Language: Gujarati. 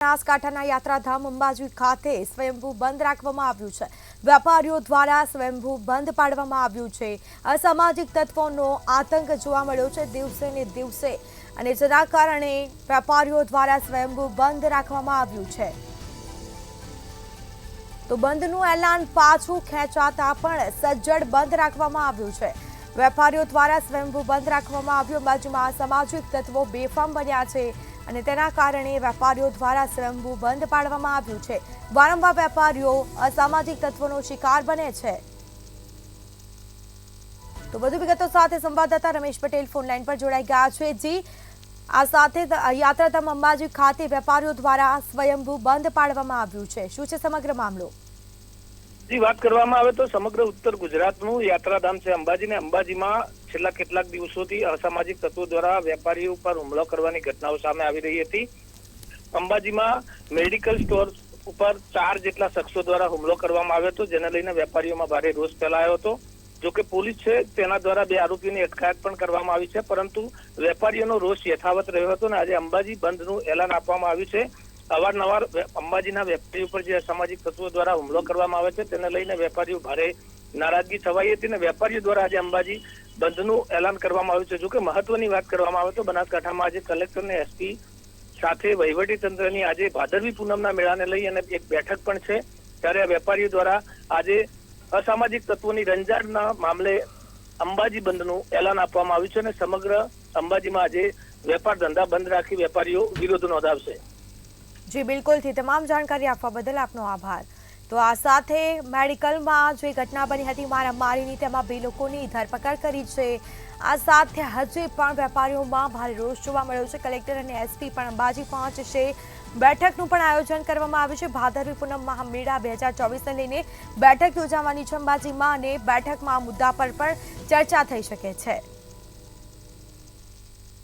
બનાસકાંઠાના યાત્રાધામ અંબાજી ખાતે સ્વયંભૂ બંધ રાખવામાં આવ્યું છે। વેપારીઓ દ્વારા સ્વયંભૂ બંધ પાડવામાં આવ્યું છે। અસામાજિક તત્વોનો આતંક જોવા મળ્યો છે દિવસે ને દિવસે, અને જેના કારણે વેપારીઓ દ્વારા સ્વયંભૂ બંધ રાખવામાં આવ્યું છે। તો બંધનું એલાન પાછું ખેંચાતા પણ સજ્જડ બંધ રાખવામાં આવ્યું છે। વેપારીઓ દ્વારા સ્વયંભૂ બંધ રાખવામાં આવ્યું। અંબાજીમાં અસામાજિક તત્વો બેફામ બન્યા છે અને તેના કારણે વેપારીઓ દ્વારા સ્વયંભૂ બંધ પાડવામાં આવ્યું છે। વારંવાર વેપારીઓ અસામાજિક તત્વોનો શિકાર બને છે। તો વધુ વિગતો સાથે સંવાદદાતા રમેશ પટેલ ફોન લાઈન પર જોડાઈ ગયા છે। જી, આ સાથે યાત્રાધામ અંબાજી ખાતે વેપારીઓ દ્વારા સ્વયંભૂ બંધ પાડવામાં આવ્યું છે, શું છે સમગ્ર મામલો? જી, વાત કરવામાં આવે તો સમગ્ર ઉત્તર ગુજરાતનું યાત્રાધામ છે અંબાજી, ને અંબાજીમાં છેલ્લા કેટલાક દિવસોથી અસામાજિક તત્વો દ્વારા વેપારીઓ પર હુમલો કરવાની ઘટનાઓ સામે આવી રહી હતી। અંબાજીમાં મેડિકલ સ્ટોર ઉપર 4 જેટલા શખ્સો દ્વારા હુમલો કરવામાં આવ્યો હતો, જેને લઈને વેપારીઓમાં ભારે રોષ ફેલાયો હતો। જોકે પોલીસ છે તેના દ્વારા 2 આરોપીઓની અટકાયત પણ કરવામાં આવી છે, પરંતુ વેપારીઓનો રોષ યથાવત રહ્યો હતો અને આજે અંબાજી બંધનું એલાન આપવામાં આવ્યું છે। અવારનવાર અંબાજીના વેપારીઓ પર જે અસામાજિક તત્વો દ્વારા હુમલો કરવામાં આવે છે તેને લઈને વેપારીઓ ભારે નારાજગી છવાઈ હતી, અને વેપારીઓ દ્વારા આજે અંબાજી બંધનું એલાન કરવામાં આવ્યું છે। જોકે મહત્વની વાત કરવામાં આવે તો બનાસકાંઠામાં આજે કલેક્ટર અને એસપી સાથે વહીવટી તંત્રની આજે ભાદરવી પૂનમના મેળાને લઈ અને એક બેઠક પણ છે, ત્યારે વેપારીઓ દ્વારા આજે અસામાજિક તત્વોની રંજાડના મામલે અંબાજી બંધનું એલાન આપવામાં આવ્યું છે અને સમગ્ર અંબાજીમાં આજે વેપાર ધંધા બંધ રાખી વેપારીઓ વિરોધ નોંધાવશે। જી બિલકુલથી, તમામ જાણકારી આપવા બદલ આપનો આભાર। તો આ સાથે મેડિકલમાં જે ઘટના બની હતી મારામારીની, તેમાં 2 લોકોની ધરપકડ કરી છે। આ સાથે હજી પણ વેપારીઓમાં ભારે રોષ જોવા મળ્યો છે। કલેક્ટર અને એસપી પણ અંબાજી પહોંચશે। બેઠકનું પણ આયોજન કરવામાં આવ્યું છે। ભાદરવી પૂનમ મહામેળા 2024ને લઈને બેઠક યોજાવાની છે અંબાજીમાં, અને બેઠકમાં આ મુદ્દા પર પણ ચર્ચા થઈ શકે છે।